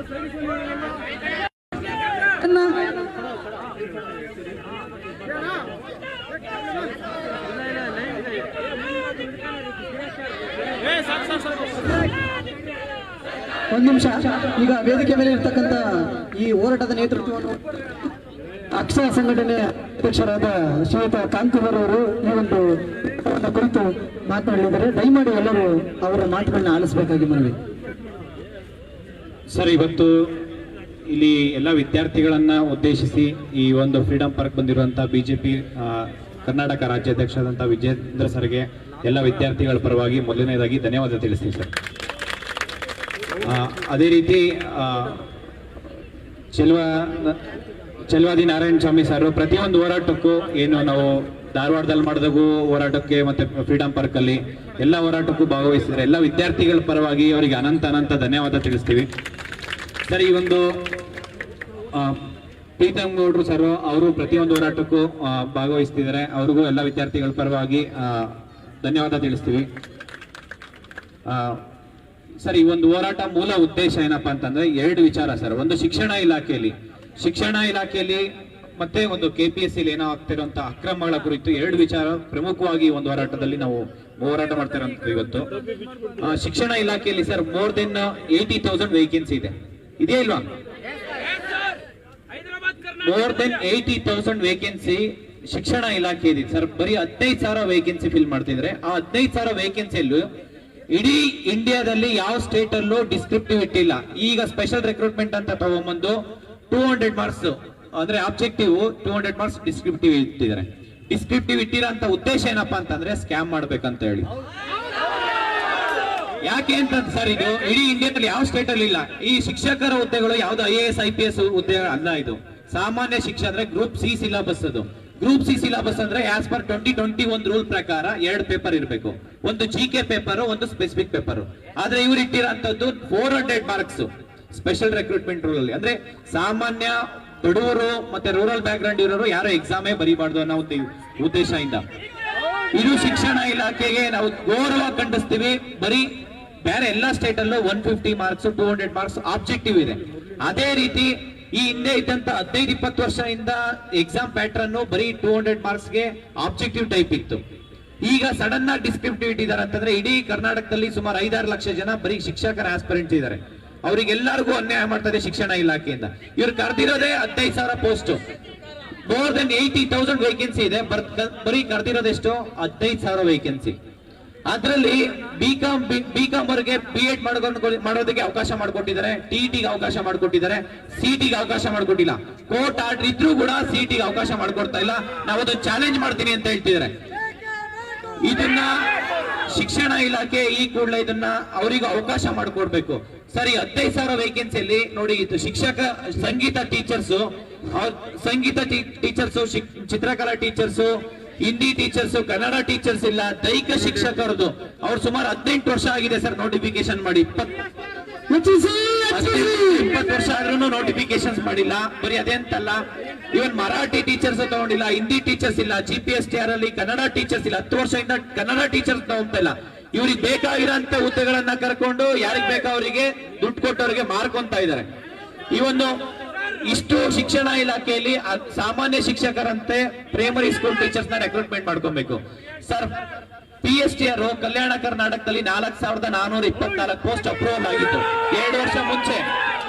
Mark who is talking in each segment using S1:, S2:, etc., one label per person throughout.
S1: ಒಂದು ನಿಮಿಷ. ಈಗ ವೇದಿಕೆ ಮೇಲೆ ಇರ್ತಕ್ಕಂಥ ಈ ಹೋರಾಟದ ನೇತೃತ್ವವನ್ನು ಅಕ್ಷರ ಸಂಘಟನೆ ಅಧ್ಯಕ್ಷರಾದ ಶ್ವೇತ ಕಾಂತಿವರ್ ಅವರು ಈ ಒಂದು ಕುರಿತು ಮಾತನಾಡಲಿದ್ದಾರೆ. ದಯಮಾಡಿ ಎಲ್ಲರೂ ಅವರ ಮಾತುಗಳನ್ನ ಆಲಿಸಬೇಕಾಗಿ ಮನವಿ.
S2: ಸರ್, ಇವತ್ತು ಇಲ್ಲಿ ಎಲ್ಲ ವಿದ್ಯಾರ್ಥಿಗಳನ್ನ ಉದ್ದೇಶಿಸಿ ಈ ಒಂದು ಫ್ರೀಡಂ ಪಾರ್ಕ್ ಬಂದಿರುವಂತಹ ಬಿಜೆಪಿ ಕರ್ನಾಟಕ ರಾಜ್ಯಾಧ್ಯಕ್ಷರಾದಂತಹ ವಿಜೇಂದ್ರ ಸರ್ಗೆ ಎಲ್ಲ ವಿದ್ಯಾರ್ಥಿಗಳ ಪರವಾಗಿ ಮೊದಲನೇದಾಗಿ ಧನ್ಯವಾದ ತಿಳಿಸ್ತೀವಿ ಸರ್. ಅದೇ ರೀತಿ ಚೆಲುವಾದಿ ನಾರಾಯಣ ಸ್ವಾಮಿ ಸರ್ ಪ್ರತಿಯೊಂದು ಹೋರಾಟಕ್ಕೂ ಏನು ನಾವು ಧಾರವಾಡದಲ್ಲಿ ಮಾಡಿದಾಗೂ ಹೋರಾಟಕ್ಕೆ ಮತ್ತೆ ಫ್ರೀಡಂ ಪಾರ್ಕ್ ಅಲ್ಲಿ ಎಲ್ಲ ಹೋರಾಟಕ್ಕೂ ಭಾಗವಹಿಸಿದ್ರೆ ಎಲ್ಲ ವಿದ್ಯಾರ್ಥಿಗಳ ಪರವಾಗಿ ಅವರಿಗೆ ಅನಂತ ಧನ್ಯವಾದ ತಿಳಿಸ್ತೀವಿ ಸರ್. ಈ ಒಂದು ಪ್ರೀತಮ್ ಗೌಡ್ರು ಸರ್ ಅವರು ಪ್ರತಿಯೊಂದು ಹೋರಾಟಕ್ಕೂ ಭಾಗವಹಿಸ್ತಿದ್ದಾರೆ. ಅವ್ರಿಗೂ ಎಲ್ಲ ವಿದ್ಯಾರ್ಥಿಗಳ ಪರವಾಗಿ ಧನ್ಯವಾದ ತಿಳಿಸ್ತೀವಿ ಸರ್. ಈ ಒಂದು ಹೋರಾಟ ಮೂಲ ಉದ್ದೇಶ ಏನಪ್ಪಾ ಅಂತಂದ್ರೆ ಎರಡು ವಿಚಾರ ಸರ್. ಒಂದು ಶಿಕ್ಷಣ ಇಲಾಖೆಯಲ್ಲಿ ಮತ್ತೆ ಒಂದು KPSC ಏನೋ ಆಗ್ತಿರುವಂತ ಅಕ್ರಮಗಳ ಕುರಿತು ಎರಡು ವಿಚಾರ ಪ್ರಮುಖವಾಗಿ ಒಂದು ಹೋರಾಟದಲ್ಲಿ ನಾವು ಹೋರಾಟ ಮಾಡ್ತಿರೋಂಥ ಇವತ್ತು. ಶಿಕ್ಷಣ ಇಲಾಖೆಯಲ್ಲಿ ಸರ್ ಮೋರ್ ದೆನ್ 80,000 ವೇಕೆನ್ಸಿ ಇದೆ ಇಲ್ವಾ? ಮೋರ್ ದೆನ್ 80,000 ವೇಕೆನ್ಸಿ ಶಿಕ್ಷಣ ಇಲಾಖೆ ಇದೆ ಸರ್. ಬರೀ 15,000 ವೇಕೆನ್ಸಿ ಫಿಲ್ ಮಾಡ್ತಿದ್ರೆ ಆ 15,000 ವೇಕೆನ್ಸಿಯಲ್ಲೂ ಇಡೀ ಇಂಡಿಯಾದಲ್ಲಿ ಯಾವ ಸ್ಟೇಟ್ ಅಲ್ಲೂ ಡಿಸ್ಕ್ರಿಪ್ಟಿವ್ ಇಟ್ಟಿಲ್ಲ. ಈಗ ಸ್ಪೆಷಲ್ ರಿಕ್ರೂಟ್ಮೆಂಟ್ ಅಂತ ತಗೊಂಡ್ಬಂದು 200 ಮಾರ್ಕ್ಸ್ ಅಂದ್ರೆ ಆಬ್ಜೆಕ್ಟಿವ್ 200 ಮಾರ್ಕ್ಸ್ ಡಿಸ್ಕ್ರಿಪ್ಟಿವ್ ಇಟ್ಟಿದ್ದಾರೆ. ಡಿಸ್ಕ್ರಿಪ್ಟಿವ್ ಇಟ್ಟಿರೋಂತ ಉದ್ದೇಶ ಏನಪ್ಪಾ ಅಂತಂದ್ರೆ ಸ್ಕ್ಯಾಮ್ ಮಾಡ್ಬೇಕಂತ ಹೇಳಿ. ಯಾಕೆ ಅಂತ ಸರ್, ಇದು ಇಡೀ ಇಂಡಿಯಾದಲ್ಲಿ ಯಾವ ಸ್ಟೇಟ್ ಅಲ್ಲಿ ಇಲ್ಲ. ಈ ಶಿಕ್ಷಕರ ಹುದ್ದೆಗಳು ಯಾವ್ದು IAS IPS ಹುದ್ದೆ ಅಲ್ಲ. ಇದು ಸಾಮಾನ್ಯ ಶಿಕ್ಷೆ ಅಂದ್ರೆ ಗ್ರೂಪ್ C ಸಿಲೆಬಸ್. ಅದು ಗ್ರೂಪ್ C ಸಿಲೆಬಸ್ ಅಂದ್ರೆ ಆಸ್ ಪರ್ 2021 ರೂಲ್ ಪ್ರಕಾರ 2 ಪೇಪರ್ ಇರಬೇಕು. ಒಂದು GK ಪೇಪರ್, ಒಂದು ಸ್ಪೆಸಿಫಿಕ್ ಪೇಪರ್. ಆದ್ರೆ ಇವ್ರು ಇಟ್ಟಿರೋಂಥದ್ದು 400 ಮಾರ್ಕ್ಸ್ ಸ್ಪೆಷಲ್ ರಿಕ್ರೂಟ್ಮೆಂಟ್ ರೂಲ್ ಅಲ್ಲಿ. ಅಂದ್ರೆ ಸಾಮಾನ್ಯ ಬಡವರು ಮತ್ತೆ ರೂರಲ್ ಬ್ಯಾಕ್ ಗ್ರೌಂಡ್ ಇರೋರು ಯಾರು ಎಕ್ಸಾಮೇ ಬರೀಬಾರ್ದು ಅನ್ನೋ ಒಂದು ಉದ್ದೇಶದಿಂದ ಇದು ಶಿಕ್ಷಣ ಇಲಾಖೆಗೆ ನಾವು ಗೌರವ ಖಂಡಿಸ್ತೀವಿ. ಬರೀ ಬೇರೆ ಎಲ್ಲಾ ಸ್ಟೇಟ್ ಅಲ್ಲೂ 150 ಮಾರ್ಕ್ಸ್ 200 ಮಾರ್ಕ್ಸ್ ಆಬ್ಜೆಕ್ಟಿವ್ ಇದೆ. ಅದೇ ರೀತಿ ಈ ಹಿಂದೆ ಇದ್ದಂತ 15-20 ವರ್ಷದಿಂದ ಎಕ್ಸಾಮ್ ಪ್ಯಾಟರ್ನ್ ಬರೀ 200 ಮಾರ್ಕ್ಸ್ಗೆ ಆಬ್ಜೆಕ್ಟಿವ್ ಟೈಪ್ ಇತ್ತು. ಈಗ ಸಡನ್ ಆಗಿ ಡಿಸ್ಕ್ರಿಪ್ಟಿವ್ ಇಟ್ಟಿದ್ದಾರೆ ಅಂತಂದ್ರೆ ಇಡೀ ಕರ್ನಾಟಕದಲ್ಲಿ ಸುಮಾರು 5-6 ಲಕ್ಷ ಜನ ಬರೀ ಶಿಕ್ಷಕರ ಆಸ್ಪಿರೆಂಟ್ಸ್ ಇದ್ದಾರೆ. ಅವರಿಗೆಲ್ಲರಿಗೂ ಅನ್ಯಾಯ ಮಾಡ್ತಾರೆ ಶಿಕ್ಷಣ ಇಲಾಖೆಯಿಂದ. ಇವ್ರು ಕರೆದಿರೋದೇ 15,000 ಪೋಸ್ಟ್. ಮೋರ್ ದೆನ್ 80,000 ವೇಕೆನ್ಸಿ ಇದೆ. ಬರೀ ಕರೆದಿರೋದೆಷ್ಟು 15,000 ವೇಕೆನ್ಸಿ. ಅದರಲ್ಲಿ ಬಿಕಾಂ ಅವರಿಗೆ BEd ಮಾಡೋದಕ್ಕೆ ಅವಕಾಶ ಮಾಡಿಕೊಟ್ಟಿದ್ದಾರೆ, TETಗೆ ಅವಕಾಶ ಮಾಡಿಕೊಟ್ಟಿದ್ದಾರೆ, CETಗೆ ಅವಕಾಶ ಮಾಡಿಕೊಟ್ಟಿಲ್ಲ. ಕೋರ್ಟ್ ಆರ್ಡರ್ ಇದ್ರೂ ಕೂಡ CETಗೆ ಅವಕಾಶ ಮಾಡಿಕೊಡ್ತಾ ಇಲ್ಲ. ನಾವು ಅದು ಚಾಲೆಂಜ್ ಮಾಡ್ತೀನಿ ಅಂತ ಹೇಳ್ತಿದ್ದಾರೆ. ಇದನ್ನ ಶಿಕ್ಷಣ ಇಲಾಖೆ ಈ ಕೂಡಲೇ ಇದನ್ನ ಅವರಿಗೆ ಅವಕಾಶ ಮಾಡಿಕೊಡ್ಬೇಕು ಸರಿ. 15,000 ವೇಕೆನ್ಸಿಯಲ್ಲಿ ನೋಡಿ, ಇದು ಶಿಕ್ಷಕ ಸಂಗೀತ ಟೀಚರ್ಸ್, ಚಿತ್ರಕಲಾ teachers, Hindi teachers, Kannada teachers ಇಲ್ಲ. ದೈಹಿಕ ಶಿಕ್ಷಕರದು ಅವ್ರು ಸುಮಾರು 18 ವರ್ಷ ಆಗಿದೆ ಸರ್ ನೋಟಿಫಿಕೇಶನ್ ಮಾಡಿ. 20 ವರ್ಷ ಆದ್ರೂ ನೋಟಿಫಿಕೇಶನ್ಸ್ ಮಾಡಿಲ್ಲ. ಬರೀ ಅದೇಂತಲ್ಲ, ಇವನ್ ಮರಾಠಿ ಟೀಚರ್ಸ್ ತಗೊಂಡಿಲ್ಲ, ಹಿಂದಿ ಟೀಚರ್ಸ್ ಇಲ್ಲ, GPSTR ಅಲ್ಲಿ ಕನ್ನಡ ಟೀಚರ್ಸ್ ಇಲ್ಲ. 10 ವರ್ಷದಿಂದ ಕನ್ನಡ ಟೀಚರ್ಸ್ ತಗೊಂತಾ ಇಲ್ಲ. ಇವ್ರಿಗೆ ಬೇಕಾಗಿರೋಂತ ಹುದ್ದೆಗಳನ್ನ ಕರ್ಕೊಂಡು ಯಾರಿಗ್ ಬೇಕಾ ಅವರಿಗೆ ದುಡ್ಡು ಕೊಟ್ಟವರಿಗೆ ಮಾರ್ಕೊಂತ ಇದ್ದಾರೆ. ಈ ಒಂದು ಇಷ್ಟು ಶಿಕ್ಷಣ ಇಲಾಖೆಯಲ್ಲಿ ಸಾಮಾನ್ಯ ಶಿಕ್ಷಕರಂತೆ ಪ್ರೈಮರಿ ಸ್ಕೂಲ್ ಟೀಚರ್ಸ್ ನ ರೆಕ್ರೂಟ್ಮೆಂಟ್ ಮಾಡ್ಕೊಬೇಕು ಸರ್. PSTR ಕಲ್ಯಾಣ ಕರ್ನಾಟಕದಲ್ಲಿ 4,424 ಪೋಸ್ಟ್ ಅಪ್ರೂವಲ್ ಆಗಿತ್ತು. 2 ವರ್ಷ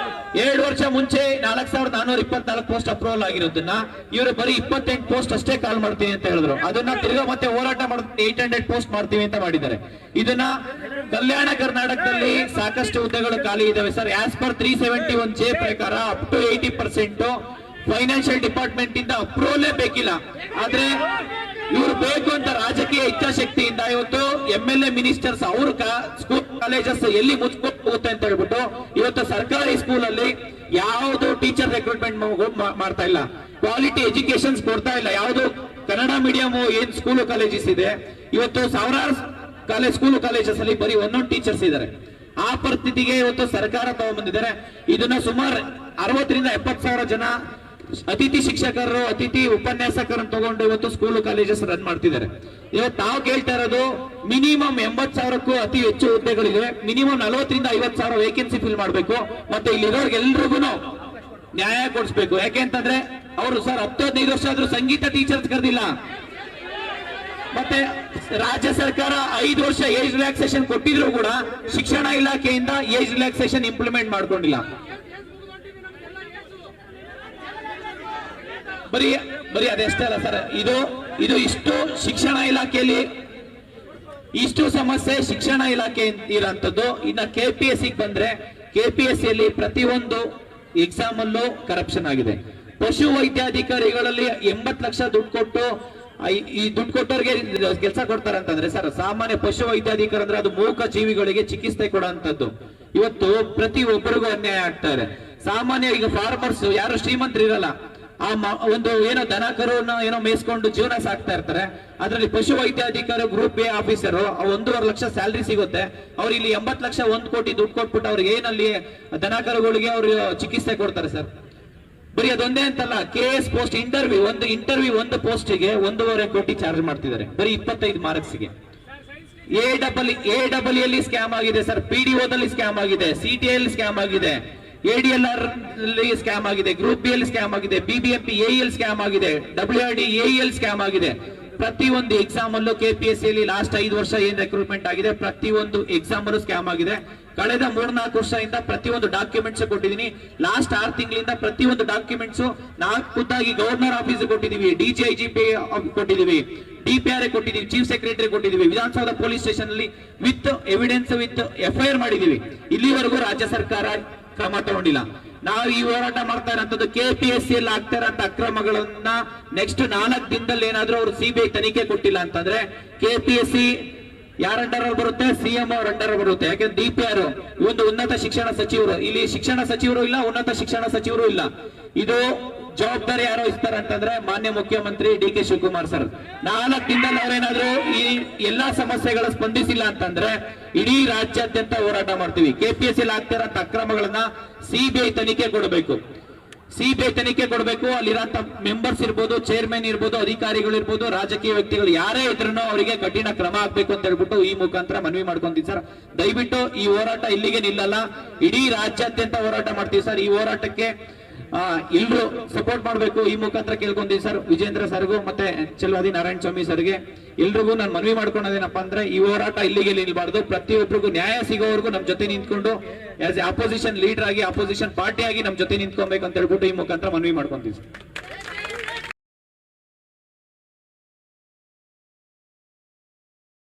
S2: ಮುಂಚೆ 4,424 ಪೋಸ್ಟ್ ಅಪ್ರೂವಲ್ ಆಗಿರೋದನ್ನ ಇವರು ಬರೀ 28 ಪೋಸ್ಟ್ ಅಷ್ಟೇ ಕಾಲ್ ಮಾಡ್ತೀವಿ ಅಂತ ಹೇಳಿದ್ರು. ಅದನ್ನ ತಿರ್ಗಾ ಮತ್ತೆ ಹೋರಾಟ ಮಾಡ್ತೀವಿ 800 ಪೋಸ್ಟ್ ಮಾಡ್ತೀವಿ ಅಂತ ಮಾಡಿದ್ದಾರೆ. ಇದನ್ನ ಕಲ್ಯಾಣ ಕರ್ನಾಟಕದಲ್ಲಿ ಸಾಕಷ್ಟು ಹುದ್ದೆಗಳು ಖಾಲಿ ಇದಾವೆ ಸರ್. ಆಸ್ ಪರ್ 371J ಪ್ರಕಾರ ಅಪ್ ಟು 80% ಫೈನಾನ್ಷಿಯಲ್ ಡಿಪಾರ್ಟ್ಮೆಂಟ್ ಇಂದ ಅಪ್ರೂವಲೇ ಬೇಕಿಲ್ಲ. ಆದ್ರೆ ಇವರು ಬೇಕು ಅಂತ ರಾಜಕೀಯ ಇಚ್ಛಾಶಕ್ತಿಯಿಂದ ಇವತ್ತು MLA ಮಿನಿಸ್ಟರ್ಸ್ ಅವ್ರ ಸ್ಕೂಲ್ ಕಾಲೇಜಸ್ ಎಲ್ಲಿ ಮುಚ್ಕೊಂಡು ಹೋಗುತ್ತೆ ಅಂತ ಹೇಳ್ಬಿಟ್ಟು ಇವತ್ತು ಸರ್ಕಾರಿ ಸ್ಕೂಲ್ ಅಲ್ಲಿ ಯಾವ್ದು ಟೀಚರ್ ರೆಕ್ರೂಟ್ಮೆಂಟ್ ಮಾಡ್ತಾ ಇಲ್ಲ, ಕ್ವಾಲಿಟಿ ಎಜುಕೇಶನ್ಸ್ ಕೊಡ್ತಾ ಇಲ್ಲ. ಯಾವ್ದು ಕನ್ನಡ ಮೀಡಿಯಂ ಏನ್ ಸ್ಕೂಲ್ ಕಾಲೇಜಸ್ ಇದೆ ಇವತ್ತು ಸಾವಿರಾರು ಸ್ಕೂಲ್ ಕಾಲೇಜಸ್ ಅಲ್ಲಿ ಬರೀ 1 ಟೀಚರ್ಸ್ ಇದ್ದಾರೆ. ಆ ಪರಿಸ್ಥಿತಿಗೆ ಇವತ್ತು ಸರ್ಕಾರ ತಗೊಂಡ್ಬಂದಿದ್ದಾರೆ. ಇದನ್ನ ಸುಮಾರು 60,000 ರಿಂದ 70,000 ಜನ ಅತಿಥಿ ಶಿಕ್ಷಕರು, ಅತಿಥಿ ಉಪನ್ಯಾಸಕರನ್ನು ತಗೊಂಡು ಇವತ್ತು ಸ್ಕೂಲ್ ಕಾಲೇಜಸ್ ರನ್ ಮಾಡ್ತಿದ್ದಾರೆ. ಇವತ್ತು ನಾವು ಕೇಳ್ತಾ ಇರೋದು ಮಿನಿಮಮ್ 80,000ಕ್ಕೂ ಅತಿ ಹೆಚ್ಚು ಹುದ್ದೆಗಳಿವೆ. ಮಿನಿಮಮ್ 40ರಿಂದ 50,000 ವೇಕೆನ್ಸಿ ಫಿಲ್ ಮಾಡಬೇಕು. ಮತ್ತೆ ಇಲ್ಲಿರೋರ್ಗೆಲ್ರಿಗೂ ನ್ಯಾಯ ಕೊಡಿಸ್ಬೇಕು. ಯಾಕೆಂತಂದ್ರೆ ಅವರು ಸರ್ 10-15 ವರ್ಷ ಆದ್ರೂ ಸಂಗೀತ ಟೀಚರ್ಸ್ ಕರೆದಿಲ್ಲ. ಮತ್ತೆ ರಾಜ್ಯ ಸರ್ಕಾರ 5 ವರ್ಷ ಏಜ್ ರಿಲ್ಯಾಕ್ಸೇಷನ್ ಕೊಟ್ಟಿದ್ರು ಕೂಡ ಶಿಕ್ಷಣ ಇಲಾಖೆಯಿಂದ ಏಜ್ ರಿಲ್ಯಾಕ್ಸೇಷನ್ ಇಂಪ್ಲಿಮೆಂಟ್ ಮಾಡ್ಕೊಂಡಿಲ್ಲ. ಬರೀ ಅದೆಷ್ಟೇ ಅಲ್ಲ ಸರ್, ಇದು ಇಷ್ಟು ಶಿಕ್ಷಣ ಇಲಾಖೆಯಲ್ಲಿ ಇಷ್ಟು ಸಮಸ್ಯೆ ಶಿಕ್ಷಣ ಇಲಾಖೆ ಇರೋಂಥದ್ದು. ಇನ್ನ KPSC ಬಂದ್ರೆ KPSCಯಲ್ಲಿ ಪ್ರತಿಯೊಂದು ಎಕ್ಸಾಮ್ ಅಲ್ಲೂ ಕರಪ್ಷನ್ ಆಗಿದೆ. ಪಶು ವೈದ್ಯಾಧಿಕಾರಿಗಳಲ್ಲಿ 80 ಲಕ್ಷ ದುಡ್ಡು ಕೊಟ್ಟು ಈ ದುಡ್ಡು ಕೊಟ್ಟವ್ರಿಗೆ ಕೆಲಸ ಕೊಡ್ತಾರೆ ಅಂತಂದ್ರೆ ಸರ್, ಸಾಮಾನ್ಯ ಪಶು ವೈದ್ಯಾಧಿಕಾರಿ ಅಂದ್ರೆ ಅದು ಮೂಕ ಜೀವಿಗಳಿಗೆ ಚಿಕಿತ್ಸೆ ಕೊಡುವಂತದ್ದು. ಇವತ್ತು ಪ್ರತಿ ಒಬ್ಬರಿಗೂ ಅನ್ಯಾಯ ಆಗ್ತಾರೆ. ಸಾಮಾನ್ಯ ಈಗ ಫಾರ್ಮರ್ಸ್ ಯಾರು ಶ್ರೀಮಂತರು ಇರಲ್ಲ, ಒಂದು ಏನೋ ದನ ಕರುವನ್ನ ಏನೋ ಮೇಯಿಸ್ಕೊಂಡು ಜೀವನ ಸಾಕ್ತಾ ಇರ್ತಾರೆ. ಅದರಲ್ಲಿ ಪಶು ವೈದ್ಯಾಧಿಕಾರಿ group A officer 1.5 lakh salary ಸಿಗುತ್ತೆ. ಅವ್ರು ಇಲ್ಲಿ 80 ಲಕ್ಷ 1 ಕೋಟಿ ದುಡ್ಡು ಕೊಟ್ಬಿಟ್ಟು ಅವ್ರಿಗೆ ಏನಲ್ಲಿ ದನ ಕರುಗಳಿಗೆ ಅವ್ರು ಚಿಕಿತ್ಸೆ ಕೊಡ್ತಾರೆ ಸರ್. ಬರೀ ಅದೊಂದೇ ಅಂತಲ್ಲ, KS ಪೋಸ್ಟ್ ಇಂಟರ್ವ್ಯೂ ಒಂದು ಪೋಸ್ಟ್ಗೆ 1.5 ಕೋಟಿ ಚಾರ್ಜ್ ಮಾಡ್ತಿದ್ದಾರೆ ಬರೀ 25 ಮಾರ್ಕ್ಸ್ಗೆ. AEE ಸ್ಕ್ಯಾಮ್ ಆಗಿದೆ ಸರ್, PDOದಲ್ಲಿ ಸ್ಕ್ಯಾಮ್ ಆಗಿದೆ, CTI ಸ್ಕ್ಯಾಮ್ ಆಗಿದೆ, ADLR ಸ್ಕ್ಯಾಮ್ ಆಗಿದೆ, ಗ್ರೂಪ್ B ಅಲ್ಲಿ ಸ್ಕ್ಯಾಮ್ ಆಗಿದೆ, BBMP AEL ಸ್ಕ್ಯಾಮ್ ಆಗಿದೆ, WRD AEL ಸ್ಕ್ಯಾಮ್ ಆಗಿದೆ. ಪ್ರತಿಯೊಂದು ಎಕ್ಸಾಮ್ ಅಲ್ಲೂ KPSC ಯಲ್ಲಿ ಲಾಸ್ಟ್ 5 ವರ್ಷ ಏನ್ ರಿಕ್ರೂಟ್ಮೆಂಟ್ ಆಗಿದೆ ಪ್ರತಿಯೊಂದು ಎಕ್ಸಾಮ್ ಅಲ್ಲೂ ಸ್ಕ್ಯಾಮ್ ಆಗಿದೆ. ಕಳೆದ 3-4 ವರ್ಷದಿಂದ ಪ್ರತಿಯೊಂದು ಡಾಕ್ಯುಮೆಂಟ್ಸ್ ಕೊಟ್ಟಿದ್ದೀನಿ. ಲಾಸ್ಟ್ 6 ತಿಂಗಳಿಂದ ಪ್ರತಿಯೊಂದು ಡಾಕ್ಯುಮೆಂಟ್ಸ್ ನಾವು ಖುದ್ದಾಗಿ ಗವರ್ನರ್ ಆಫೀಸ್ ಕೊಟ್ಟಿದ್ದೀವಿ, DGIGP ಕೊಟ್ಟಿದ್ದೀವಿ, DPRA ಕೊಟ್ಟಿದ್ದೀವಿ, ಚೀಫ್ ಸೆಕ್ರೆಟರಿ ಕೊಟ್ಟಿದ್ದೀವಿ, ವಿಧಾನಸೌಧ ಪೊಲೀಸ್ ಸ್ಟೇಷನ್ ಅಲ್ಲಿ ವಿತ್ ಎವಿಡೆನ್ಸ್ ವಿತ್ FIR ಮಾಡಿದೀವಿ. ಇಲ್ಲಿವರೆಗೂ ರಾಜ್ಯ ಸರ್ಕಾರ ಕ್ರಮ ತಗೊಂಡಿಲ್ಲ. ನಾವು ಈ ಹೋರಾಟ ಮಾಡ್ತಾ ಇರೋಂಥದ್ದು KPSC ಯಲ್ಲಿ ಆಗ್ತಾ ಇರೋಂಥ ಅಕ್ರಮಗಳನ್ನ ನೆಕ್ಸ್ಟ್ 4 ದಿನದಲ್ಲಿ ಏನಾದ್ರೂ ಅವರು CBI ತನಿಖೆ ಕೊಟ್ಟಿಲ್ಲ ಅಂತಂದ್ರೆ KPSC ಯಾರ ಅಂಡರ್ ಬರುತ್ತೆ, CM ಅವ್ರ ಅಂಡರ್ ಬರುತ್ತೆ. ಯಾಕಂದ್ರೆ DPR ಒಂದು ಉನ್ನತ ಶಿಕ್ಷಣ ಸಚಿವರು, ಇಲ್ಲಿ ಶಿಕ್ಷಣ ಸಚಿವರು ಇಲ್ಲ, ಉನ್ನತ ಶಿಕ್ಷಣ ಸಚಿವರು ಇಲ್ಲ. ಇದು ಜವಾಬ್ದಾರಿ ಯಾರು ಇರ್ತಾರೆ ಅಂತಂದ್ರೆ ಮಾನ್ಯ ಮುಖ್ಯಮಂತ್ರಿ DK ಶಿವಕುಮಾರ್ ಸರ್. 4 ದಿನದಲ್ಲಿ ಅವರೇನಾದ್ರೂ ಈ ಎಲ್ಲಾ ಸಮಸ್ಯೆಗಳ ಸ್ಪಂದಿಸಿಲ್ಲ ಅಂತಂದ್ರೆ ಇಡೀ ರಾಜ್ಯಾದ್ಯಂತ ಹೋರಾಟ ಮಾಡ್ತೀವಿ. KPSC ಆಗ್ತಿರೋಂಥ ಅಕ್ರಮಗಳನ್ನ CBI ತನಿಖೆ ಕೊಡಬೇಕು. ಅಲ್ಲಿರೋಂಥ ಮೆಂಬರ್ಸ್ ಇರ್ಬೋದು, ಚೇರ್ಮನ್ ಇರ್ಬೋದು, ಅಧಿಕಾರಿಗಳು ಇರ್ಬೋದು, ರಾಜಕೀಯ ವ್ಯಕ್ತಿಗಳು ಯಾರೇ ಇದ್ರೂ ಅವರಿಗೆ ಕಠಿಣ ಕ್ರಮ ಆಗ್ಬೇಕು ಅಂತ ಹೇಳ್ಬಿಟ್ಟು ಈ ಮುಖಾಂತರ ಮನವಿ ಮಾಡ್ಕೊಂತೀವಿ ಸರ್. ದಯವಿಟ್ಟು ಈ ಹೋರಾಟ ಇಲ್ಲಿಗೆ ನಿಲ್ಲಲ್ಲ, ಇಡೀ ರಾಜ್ಯಾದ್ಯಂತ ಹೋರಾಟ ಮಾಡ್ತೀವಿ ಸರ್. ಈ ಹೋರಾಟಕ್ಕೆ ಎಲ್ರು ಸಪೋರ್ಟ್ ಮಾಡಬೇಕು ಈ ಮುಖಾಂತರ ಕೇಳ್ಕೊಂತೀವಿ ಸರ್. ವಿಜೇಂದ್ರ ಸರ್ಗೂ ಮತ್ತೆ ಚೆಲುವಾದಿ ನಾರಾಯಣ ಸ್ವಾಮಿ ಸರ್ಗೆ ಎಲ್ರಿಗೂ ನಾನು ಮನವಿ ಮಾಡ್ಕೊಳೋದೇನಪ್ಪ ಅಂದ್ರೆ ಈ ಹೋರಾಟ ಇಲ್ಲಿಗೆ ನಿಲ್ಬಾರ್ದು. ಪ್ರತಿಯೊಬ್ಬರಿಗೂ ನ್ಯಾಯ ಸಿಗೋವರೆಗೂ ನಮ್ ಜೊತೆ ನಿಂತ್ಕೊಂಡು ಆಸ್ ಎ ಅಪೋಸಿಷನ್ ಲೀಡರ್ ಆಗಿ, ಅಪೋಸಿಷನ್ ಪಾರ್ಟಿ ಆಗಿ ನಮ್ ಜೊತೆ ನಿಂತ್ಕೊಬೇಕು ಅಂತ ಹೇಳ್ಬಿಟ್ಟು ಈ ಮುಖಾಂತರ ಮನವಿ ಮಾಡ್ಕೊಂತೀವಿ ಸರ್.